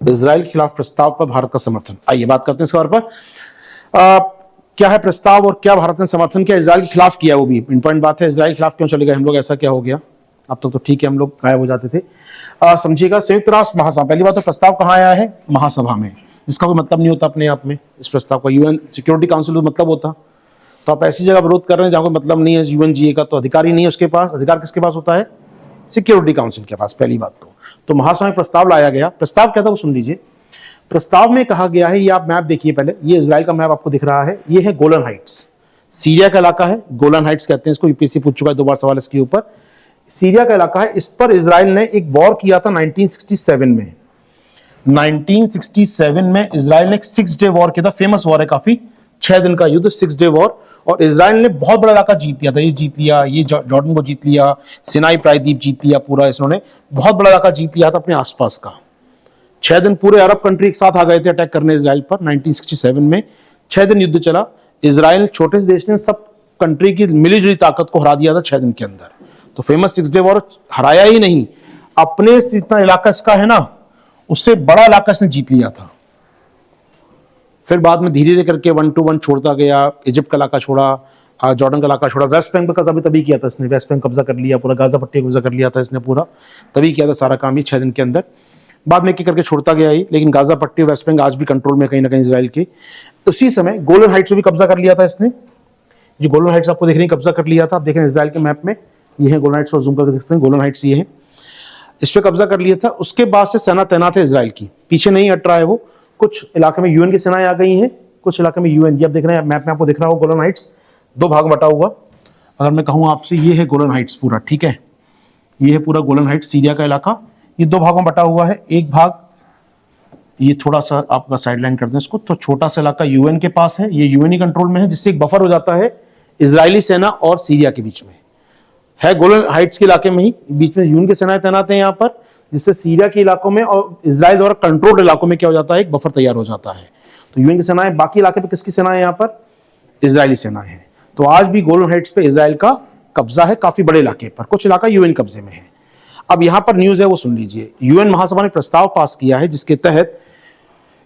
Israel के खिलाफ प्रस्ताव पर भारत का समर्थन। आइए बात करते हैं इस खबर पर। क्या है प्रस्ताव और क्या भारत ने समर्थन किया? इजराइल के खिलाफ किया, वो भी इंपॉर्टेंट बात है। इजराइल के खिलाफ क्यों चले गए हम लोग, ऐसा क्या हो गया? अब तक तो ठीक है, हम लोग गायब हो जाते थे। समझिएगा, संयुक्त राष्ट्र महासभा, पहली बात तो प्रस्ताव कहाँ आया है? महासभा में, जिसका कोई मतलब नहीं होता अपने आप में। इस प्रस्ताव का यूएन सिक्योरिटी काउंसिल में मतलब होता। तो आप ऐसी जगह विरोध कर रहे हैं जहां कोई मतलब नहीं है यूएनजीए का, तो अधिकार ही नहीं है उसके पास। अधिकार किसके पास होता है? सिक्योरिटी काउंसिल के पास, पहली बात तो महासभा में प्रस्ताव लाया गया। प्रस्ताव क्या था वो सुन लीजिए। प्रस्ताव में कहा गया है, ये आप मैप देखिए पहले, ये इजराइल का मैप आपको दिख रहा है, ये है गोलन हाइट्स, सीरिया का इलाका है, गोलन हाइट्स कहते हैं इसको। यूपीएससी पूछ चुका है 2 बार सवाल इसके ऊपर। सीरिया का इलाका है, इस पर इजराइल ने एक वॉर किया था 1967 में। 1967 में इजराइल ने एक 6 डे वॉर किया था, फेमस वॉर है काफी, 6 दिन का युद्ध, 6 डे वॉर। और इजराइल ने बहुत बड़ा इलाका जीत लिया था, ये जीत लिया, ये जॉर्डन को जीत लिया, सिनाई प्रायद्वीप जीत लिया पूरा, इसने बहुत बड़ा इलाका जीत लिया था अपने आसपास का। 6 दिन पूरे अरब कंट्री एक साथ आ गए थे अटैक करने इजराइल पर। 1967 में 6 दिन युद्ध चला। इजराइल छोटे से देश ने सब कंट्री की मिलीजुली ताकत को हरा दिया था 6 दिन के अंदर। तो फेमस 6 डे वॉर हराया ही नहीं, अपने से इतना इलाका इसका है ना, उससे बड़ा इलाका इसने जीत लिया था। फिर बाद में धीरे धीरे करके 1 to 1 छोड़ता गया। इजिप्ट का इलाका छोड़ा, जॉर्डन का इलाका छोड़ा, वेस्ट बैंक का तभी किया था इसने, वेस्ट बैंक कब्जा कर लिया पूरा, गाजा पट्टी कब्जा कर लिया था इसने पूरा, तभी किया था सारा काम ये 6 दिन के अंदर। बाद में करके छोड़ता गया ही, लेकिन गाजा पट्टी वेस्ट बैंक आज भी कंट्रोल में कहीं ना कहीं इजराइल के। उसी समय गोलन हाइट्स पे भी कब्जा कर लिया था इसने। ये गोलन हाइट्स आपको देख रहे हैं, कब्जा कर लिया था। आप देख रहे हैं इजराइल के मैप में, ये है गोलन हाइट्स, और जूम करके देख सकते हैं गोलन हाइट्स ये है, इस पे कब्जा कर लिया था। उसके बाद से सेना तैनात है इजराइल की, पीछे नहीं हट रहा है वो। कुछ इलाके में यूएन की सेनाएं आ गई हैं, कुछ इलाके में यूएन, ये आप देख रहे हैं मैप में आपको दिख रहा हो गोलन हाइट्स 2 भाग बटा हुआ। अगर मैं कहूँ आपसे, ये है गोलन हाइट्स पूरा, ठीक है, ये है पूरा गोलन हाइट्स सीरिया का इलाका, ये 2 भागों में बटा हुआ है। एक भाग ये थोड़ा सा आपका साइडलाइन कर दें इसको, तो छोटा सा इलाका यूएन के पास है, ये यूएन ही कंट्रोल में है, जिससे एक बफर हो जाता है इजरायली सेना और सीरिया के बीच में, है गोलन हाइट्स के इलाके में ही, बीच में यूएन की सेनाएं तैनात हैं यहाँ पर, जिससे सीरिया के इलाकों में और इजराइल द्वारा कंट्रोल्ड इलाकों में क्या हो जाता है, एक बफर तैयार हो जाता है। तो यूएन की सेनाएं, बाकी इलाके पे किसकी सेनाएं यहाँ पर? इजरायली सेनाएं हैं। तो आज भी गोलन हाइट्स पे इजराइल का कब्जा है काफी बड़े इलाके पर, कुछ इलाका यूएन कब्जे में है। अब यहां पर न्यूज है वो सुन लीजिए। यूएन महासभा ने प्रस्ताव पास किया है जिसके तहत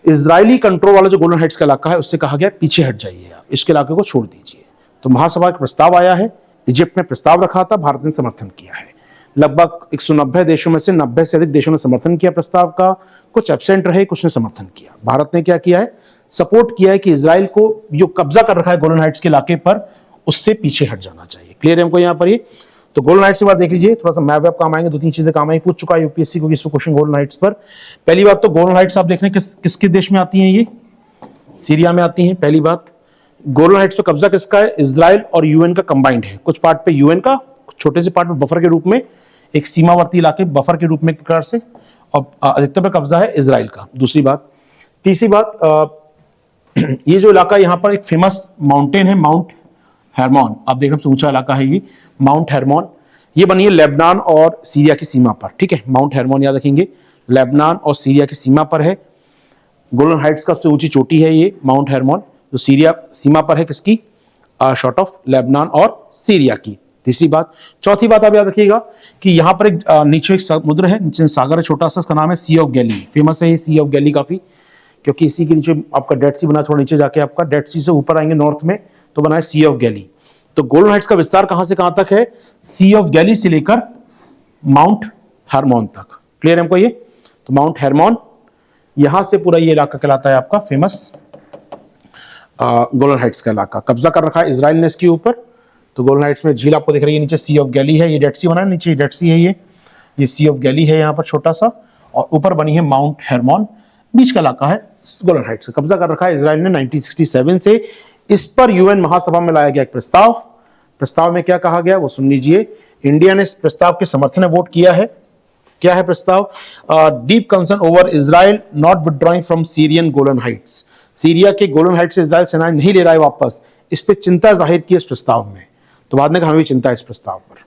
इजरायली कंट्रोल वाला जो गोलन हाइट्स का इलाका है, उससे कहा गया पीछे हट जाइए, आप इसके इलाके को छोड़ दीजिए। तो महासभा का प्रस्ताव आया है, इजिप्ट में प्रस्ताव रखा था, भारत ने समर्थन किया है। लगभग 190 देशों में से 90 से अधिक देशों ने समर्थन किया प्रस्ताव का, कुछ एब्सेंट रहे, कुछ ने समर्थन किया। भारत ने क्या किया है, सपोर्ट किया है कि इजराइल को जो कब्जा कर रखा है गोलन हाइट्स के इलाके पर, उससे पीछे हट जाना चाहिए। क्लियर है हमको यहाँ पर ये? तो गोलन हाइट्स की बात देख लीजिए, थोड़ा सा मैप वैप काम आएंगे, 2-3 चीजें काम आएंगी, पूछ चुका है यूपीएससी को इस क्वेश्चन गोलन हाइट्स पर। पहली बात तो गोलन हाइट्स आप देख रहे हैं किसके देश में आती हैं, ये सीरिया में आती हैं। पहली बात, गोलन हाइट्स पर कब्जा किसका है? इजराइल और यूएन का कंबाइंड है। कुछ पार्ट पे यूएन का, छोटे से पार्ट में बफर के रूप में, एक सीमावर्ती इलाके बफर के रूप में एक प्रकार से, और अधिकतर पे कब्जा है इजराइल का। दूसरी बात, तीसरी बात, ये जो इलाका यहाँ पर एक फेमस माउंटेन है, माउंट हेरमोन, आप देख रहे हैं ऊंचा इलाका है ये, माउंट हेरमोन। ये बनी है लेबनान और सीरिया की सीमा पर, ठीक है, माउंट हेरमोन याद रखेंगे, लेबनान और सीरिया की सीमा पर है। गोलन हाइट्स का सबसे ऊंची चोटी है ये माउंट हेरमोन, जो सीरिया सीमा पर है, किसकी? शॉर्ट ऑफ लेबनान और सीरिया की। तीसरी बात। चौथी बात आप याद रखिएगा कि यहाँ पर एक नीचे एक समुद्र है, नीचे सागर है छोटा सा, उसका नाम है सी ऑफ गैली। फेमस है ये सी ऑफ गैली काफी, क्योंकि इसी के नीचे आपका डेड सी बना, थोड़ा नीचे जाके आपका डेड सी से ऊपर आएंगे नॉर्थ में, तो बना है सी ऑफ गैली। तो गोलन हाइट्स का विस्तार कहां से कहां तक है? सी ऑफ गैली से लेकर माउंट हेरमोन तक। क्लियर है हमको ये? तो माउंट हेरमोन, यहां से पूरा ये इलाका कहलाता है आपका फेमस गोलन हाइट्स का इलाका। कब्जा कर रखा है इजराइल ने इसके ऊपर। तो गोलन हाइट्स में झील आपको दिख रही है, नीचे सी ऑफ गैली है, ये डेड सी बना है, नीचे डेड सी है, ये सी ऑफ गैली है यहाँ पर छोटा सा, और ऊपर बनी है माउंट हेरमोन, बीच का इलाका है गोलन हाइट्स का। कब्जा कर रखा है इजराइल ने 1967 से। इस पर यूएन महासभा में लाया गया एक प्रस्ताव। प्रस्ताव में क्या कहा गया वो सुन लीजिए। इंडिया ने इस प्रस्ताव के समर्थन में वोट किया है। क्या है प्रस्ताव? Deep concern over Israel not withdrawing from Syrian Golan Heights. Syria के गोलन हाइट्स से इजराइल सेनाएं नहीं ले रहा है वापस, इस पे चिंता जाहिर की इस प्रस्ताव में। तो बाद में हमें भी चिंता है इस प्रस्ताव पर।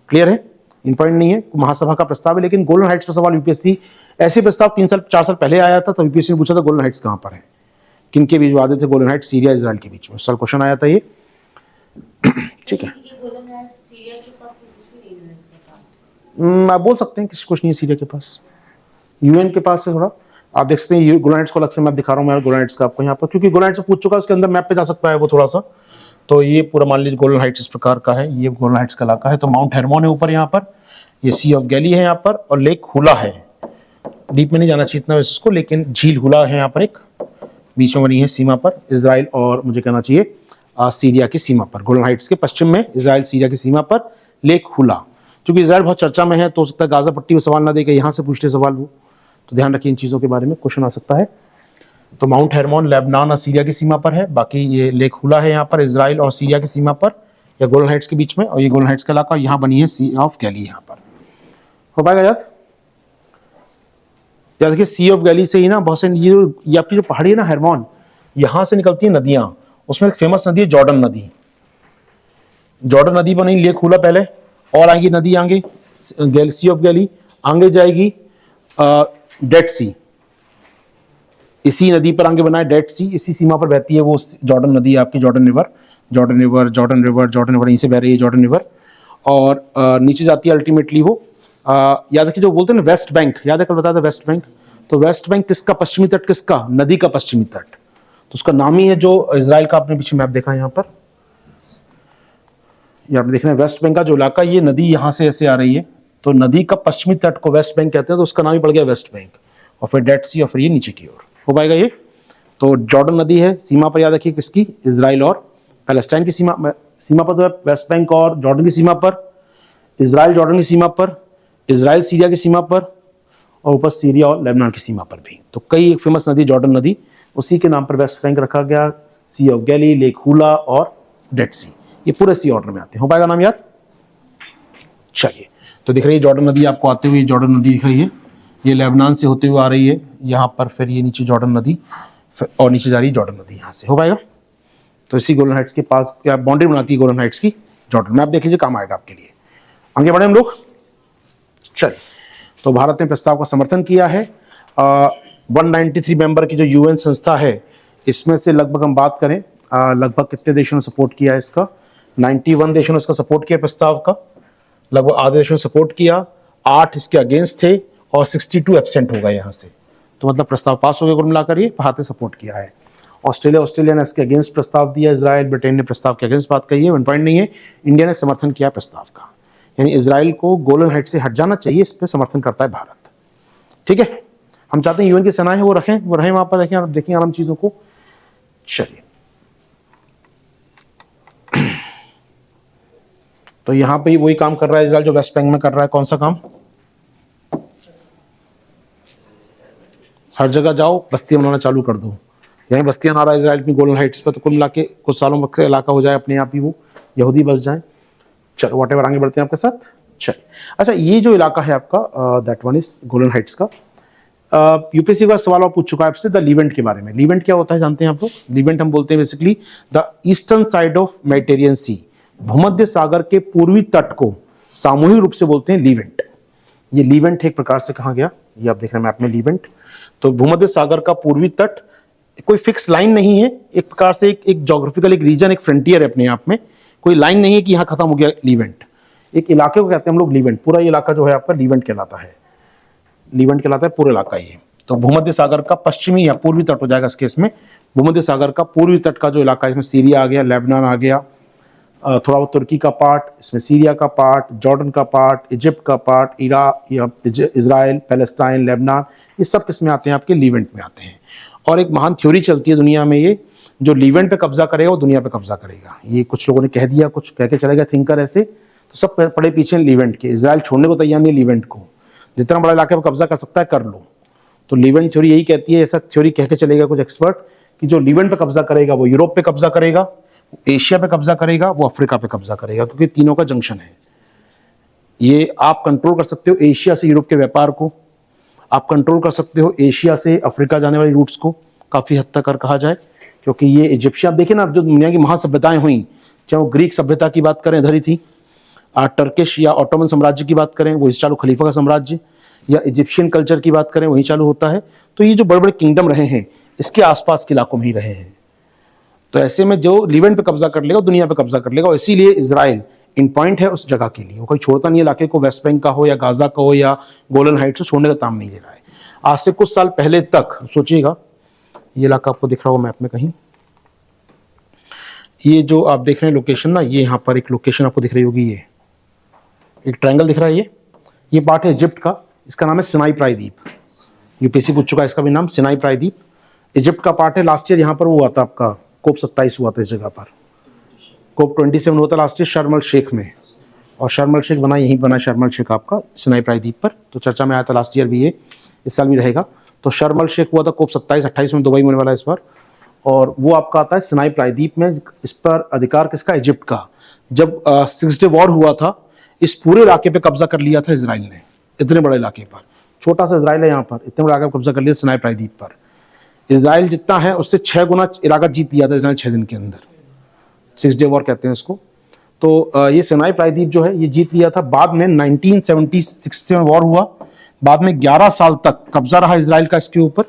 क्लियर है? इंपॉर्टेंट नहीं है, महासभा का प्रस्ताव है, लेकिन गोलन हाइट्स पर सवाल यूपीएससी, ऐसे प्रस्ताव 3-4 साल पहले आया था, तब यूपीएससी ने पूछा था गोलन हाइट्स कहां पर है, किनके बीच वादे थे गोलन हाइट्स? सीरिया इजराइल के बीच में। साल क्वेश्चन आया था ये, ठीक है। आप बोल सकते हैं कि कुछ नहीं है सीरिया के पास, यूएन के पास है थोड़ा, आप देख सकते हैं ये गोलन हाइट्स को अलग से मैप दिखा रहा हूँ मैं गोलन हाइट्स का आपको यहाँ पर, क्योंकि गोलन हाइट्स पूछ चुका है उसके अंदर मैप पे जा सकता है वो थोड़ा सा। तो ये पूरा मान लीजिए गोलन हाइट्स इस प्रकार का है, ये गोलन हाइट्स का इलाका है। तो माउंट हेरमोन है ऊपर यहाँ पर, ये सी ऑफ गैली है यहाँ पर, और लेक हुला है। डीप में नहीं जाना चाहिए इतना वैसे उसको, लेकिन झील हुला है यहाँ पर एक बीच में बनी है सीमा पर, इजराइल और मुझे कहना चाहिए सीरिया की सीमा पर। गोलन हाइट्स के पश्चिम में इजराइल सीरिया की सीमा पर लेक हुला। क्योंकि इजराइल बहुत चर्चा में है तो हो सकता है गाजा पट्टी में सवाल ना देके यहाँ से पूछ ले सवाल वो, तो ध्यान रखिए इन चीज़ों के बारे में, क्वेश्चन आ सकता है। तो माउंट हेरमोन लेबनान और सीरिया की सीमा पर है, बाकी ये लेक हुला है यहाँ पर इजराइल और सीरिया की सीमा पर या गोलन हाइट्स के बीच में, और ये गोलन हाइट्स का इलाका यहाँ बनी है सी ऑफ गैली यहाँ पर। हो पाएगा याद? याद देखिए सी ऑफ गैली से ही ना बहुत से ये आपकी जो पहाड़ी है ना हेरमोन, यहाँ से निकलती है नदियां, उसमें एक फेमस नदी है जॉर्डन नदी। जॉर्डन नदी बनी लेक हुला पहले, और आएगी नदी आगे सी ऑफ गैली, आगे जाएगी डेड सी, इसी नदी पर आगे बना है डेड सी, इसी सीमा पर बहती है वो जॉर्डन नदी आपकी, Jordan river, Jordan river, Jordan river, Jordan river, यहीं से बह रही है जॉर्डन रिवर। और नीचे जाती है अल्टीमेटली वो याद रखिए जो बोलते हैं ना वेस्ट बैंक, याद है कल बताया था वेस्ट बैंक। तो वेस्ट बैंक किसका पश्चिमी तट, किसका? नदी का पश्चिमी तट, तो उसका नाम ही है जो इजराइल का आपने पीछे मैप देखा है यहाँ पर, ये आपने देखना है वेस्ट बैंक का जो इलाका, ये नदी यहाँ से ऐसे आ रही है, तो नदी का पश्चिमी तट को वेस्ट बैंक कहते हैं, तो उसका नाम ही पड़ गया वेस्ट बैंक। और फिर डेड सी और फिर ये नीचे की ओर हो पाएगा ये। तो जॉर्डन नदी है सीमा पर, याद रखिए किसकी? इजराइल और पैलेस्टाइन की सीमा पर तो है वेस्ट बैंक और जॉर्डन की सीमा पर, इजराइल जॉर्डन की सीमा पर, इजराइल सीरिया की सीमा पर, और ऊपर सीरिया और लेबनान की सीमा पर भी। तो कई एक फेमस नदी जॉर्डन नदी, उसी के नाम पर वेस्ट बैंक रखा गया, सी ऑफ गैली, लेक हुला और डेड सी, ये पूरे सी ऑर्डर में आते हैं। हो पाएगा नाम याद? चलिए, तो दिख रही है जॉर्डन नदी आपको आते हुए, जॉर्डन नदी दिख रही है, ये लेबनान से होते हुए आ रही है यहाँ पर, फिर ये नीचे जॉर्डन नदी, और नीचे जा रही है जॉर्डन नदी यहाँ से। हो पाएगा? तो इसी गोलन हाइट्स के पास क्या बाउंड्री बनाती है गोलन हाइट्स की जॉर्डन में, आप देख लीजिए काम आएगा आपके लिए। आगे बढ़े हम लोग। चलिए, तो भारत ने प्रस्ताव का समर्थन किया है। 193 मेंबर की जो यूएन संस्था है, इसमें से लगभग हम बात करें लगभग कितने देशों ने सपोर्ट किया है इसका? 91 देशों ने इसका सपोर्ट किया प्रस्ताव का, लगभग आधे देशों ने सपोर्ट किया, 8 इसके अगेंस्ट थे और 62 एब्सेंट हो गए यहाँ से। तो मतलब प्रस्ताव पास हो गया कुल मिलाकर, ये भारत ने सपोर्ट किया है। ऑस्ट्रेलिया ने इसके अगेंस्ट प्रस्ताव दिया, इजराइल ब्रिटेन ने प्रस्ताव के अगेंस्ट बात कही है, 1 पॉइंट नहीं है। इंडिया ने समर्थन किया प्रस्ताव का, यानी इजराइल को गोलन हाइट से हट जाना चाहिए, इस पर समर्थन करता है भारत। ठीक है, हम चाहते हैं यूएन की सेनाएं वो रखें वहां पर, देखें आराम चीजों को। चलिए, तो यहां पे वही काम कर रहा है इजराइल जो वेस्ट बैंक में कर रहा है। कौन सा काम? हर जगह जाओ बस्तियां बनाना चालू कर दो, यहीं बस्तियां ना रहा है इजराइल की गोलन हाइट्स पर, तो कुल मिला के कुछ सालों में इलाका हो जाए अपने आप ही वो यहूदी बस जाए। चलो व्हाटएवर, आगे बढ़ते हैं आपके साथ। चलिए, अच्छा ये जो इलाका है आपका that one is Golan Heights का, यूपीएससी का सवाल पूछ चुका है आपसे द लीवेंट के बारे में। लीवेंट क्या होता है जानते हैं आप लोग? लीवेंट हम बोलते हैं basically the eastern side of Mediterranean sea, भूमध्य सागर के पूर्वी तट को सामूहिक रूप से बोलते हैं लीवेंट। ये लीवेंट एक प्रकार से कहा गया, ये आप देख रहे हैं मैप में लीवेंट। तो भूमध्य सागर का पूर्वी तट कोई फिक्स लाइन नहीं है, एक प्रकार से एक ज्योग्राफिकल एक रीजन, एक फ्रंटियर है अपने आप में, कोई लाइन नहीं है कि यहाँ खत्म हो गया लीवेंट। एक इलाके को कहते हैं हम लोग लीवेंट, पूरा इलाका जो है आपका लीवेंट कहलाता है, लीवेंट कहलाता है पूरा इलाका ये। तो भूमध्य सागर का पश्चिमी या पूर्वी तट हो जाएगा इस केस में, भूमध्य सागर का पूर्वी तट का जो इलाका है, इसमें सीरिया आ गया, लेबनान आ गया, थोड़ा बहुत तुर्की का पार्ट, इसमें सीरिया का पार्ट, जॉर्डन का पार्ट, इजिप्ट का पार्ट, इराक या इजराइल, पैलेस्टाइन, लेबनान, ये सब किसमें आते हैं? आपके लीवेंट में आते हैं। और एक महान थ्योरी चलती है दुनिया में, ये जो लीवेंट पे कब्जा करेगा वो दुनिया पे कब्जा करेगा। ये कुछ लोगों ने कह दिया, कुछ कह के चले गए थिंकर ऐसे, तो सब पड़े पीछे लीवेंट के। इजराइल छोड़ने को तैयार नहीं लीवेंट को, जितना बड़ा इलाके पर कब्जा कर सकता है कर लो। तो लीवेंट थ्योरी यही कहती है, ऐसा थ्योरी कह के चलेगा कुछ एक्सपर्ट, कि जो लीवेंट पे कब्जा करेगा वो यूरोप पे कब्जा करेगा, एशिया पे कब्जा करेगा, वो अफ्रीका पे कब्जा करेगा, क्योंकि तीनों का जंक्शन है। ये आप कंट्रोल कर सकते हो एशिया से यूरोप के व्यापार को, आप कंट्रोल कर सकते हो एशिया से अफ्रीका जाने वाली रूट्स को काफी हद तक कहा जाए, क्योंकि ये इजिप्शियन, आप देखिए ना जो दुनिया की महासभ्यताएं हुई, चाहे वो ग्रीक सभ्यता की बात करें इधर ही थी, टर्किश या ऑटोमन साम्राज्य की बात करें वही चालू खलीफा का साम्राज्य, या इजिप्शियन कल्चर की बात करें वही चालू होता है। तो ये जो बड़े बड़े किंगडम रहे हैं इसके आसपास के इलाकों में ही रहे हैं। तो ऐसे में जो लीवेंट पे कब्जा कर लेगा दुनिया पे कब्जा कर लेगा, और इसीलिए इजराइल इन पॉइंट है उस जगह के लिए, वो कोई छोड़ता नहीं है इलाके को, वेस्ट बैंक का हो या गाजा का हो या गोलन हाइट्स को छोड़ने का काम नहीं ले रहा है। आज से कुछ साल पहले तक सोचिएगा, ये इलाका आपको दिख रहा होगा मैप में कहीं, ये जो आप देख रहे हैं लोकेशन ना, ये यहाँ पर एक लोकेशन आपको दिख रही होगी, ये एक ट्रायंगल दिख रहा है, ये पार्ट है इजिप्ट का, इसका नाम है सिनाई प्रायद्वीप। यूपीएससी पूछ चुका है इसका भी नाम, सिनाई प्रायद्वीप इजिप्ट का पार्ट है। लास्ट ईयर यहाँ पर वो हुआ था आपका कोप 27 हुआ था इस जगह पर, कोप 27 हुआ था लास्ट ईयर शर्म अल शेख में, और शर्म अल शेख बना यहीं बना शर्म अल शेख आपका सिनाई प्रायद्वीप पर, तो चर्चा में आया था लास्ट ईयर भी, ये इस साल भी रहेगा। तो शर्म अल शेख हुआ था कोप 27-28 में, दुबई में होने वाला है इस बार, और वो आपका आता है सिनाई प्रायद्वीप में। इस पर अधिकार किसका? इजिप्ट का। जब 6 डे वॉर हुआ था, इस पूरे इलाके पे कब्जा कर लिया था इसराइल ने, इतने बड़े इलाके पर, छोटा सा इसराइल है यहाँ पर, इतने बड़े इलाके पर कब्जा कर लिया सिनाई प्रायद्वीप पर। इसराइल जितना है उससे 6 गुना इलाका जीत लिया था इसराइल 6 दिन के अंदर, 6 डे वॉर कहते हैं इसको। तो ये सिनाई प्रायद्वीप जो है ये जीत लिया था। बाद में 1976 में वॉर हुआ, बाद में 11 साल तक कब्जा रहा इसराइल का इसके ऊपर,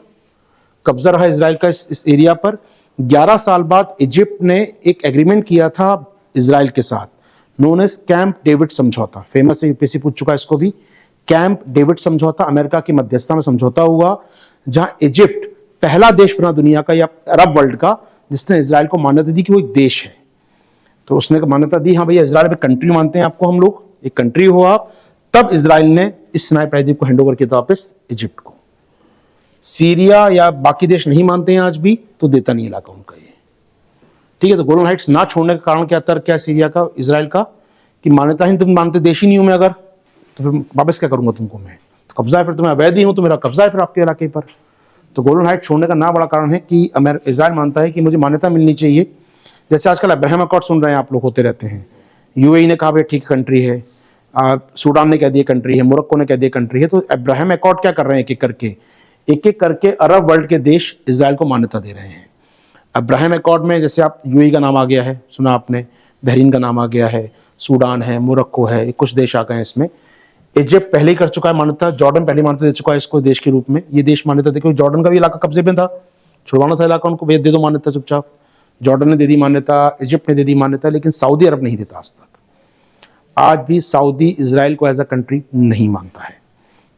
कब्जा रहा इसराइल का इस एरिया पर। 11 साल बाद इजिप्ट ने एक एग्रीमेंट किया था इसराइल के साथ, नोन एज कैंप डेविड समझौता, फेमस है, यूपीएससी पूछ चुका है इसको भी। कैंप डेविड समझौता अमेरिका की मध्यस्थता में समझौता हुआ, जहां इजिप्ट पहला देश बना दुनिया का या अरब वर्ल्ड का जिसने इसराइल को मान्यता दी कि वो एक देश है। तो उसने मान्यता दी, हाँ भैया इसराइल में कंट्री मानते हैं आपको हम लोग, एक कंट्री हो आप। तब इसराइल ने इस सिनाई प्रायद्वीप को हैंड ओवर किया था वापस इजिप्ट को। सीरिया या बाकी देश नहीं मानते हैं आज भी, तो देता नहीं इलाका उनका ये, ठीक है। तो गोलन हाइट्स ना छोड़ने का कारण क्या तर्क क्या सीरिया का, इसराइल का, कि मान्यता ही तुम मानते, देश ही नहीं हूं मैं अगर, तो फिर वापस क्या करूंगा तुमको मैं, तो कब्जा है, फिर तुम्हें अवैध ही हूं तो मेरा कब्जा है फिर आपके इलाके पर। तो गोलन हाइट्स छोड़ने का ना बड़ा कारण है कि इसराइल मानता है कि मुझे मान्यता मिलनी चाहिए। जैसे आजकल अब्राहम अकॉर्ड सुन रहे हैं आप लोग, होते रहते हैं, यूएई ने कहा भाई ठीक कंट्री है, सूडान ने कह दिया कंट्री है, मोरक्को ने कह दिया कंट्री है। तो अब्राहम अकॉर्ड क्या कर रहे हैं, एक एक करके अरब वर्ल्ड के देश इसराइल को मान्यता दे रहे हैं। अब्राहम अकॉर्ड में जैसे आप यूएई का नाम आ गया है, सुना आपने, बहरीन का नाम आ गया है, सूडान है, मोरक्को है, कुछ देश आ गए हैं इसमें। इजिप्ट पहले ही कर चुका है मान्यता, जॉर्डन पहले मान्यता दे चुका है इसको देश के रूप में, ये देश मान्यता दे, क्योंकि जॉर्डन का भी इलाका कब्जे में था, छुड़वाना था इलाका उनको, दे दो मान्यता चुपचाप। जॉर्डन ने दे दी मान्यता, इजिप्ट ने दे दी मान्यता, लेकिन सऊदी अरब नहीं देता आज तक। आज भी सऊदी इसराइल को एज अ कंट्री नहीं मानता है,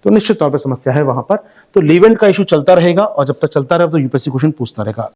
तो निश्चित तौर पर समस्या है वहां पर। तो लीवेंट का इशू चलता रहेगा, और जब तक चलता रहेगा तो यूपीएससी क्वेश्चन पूछता रहेगा।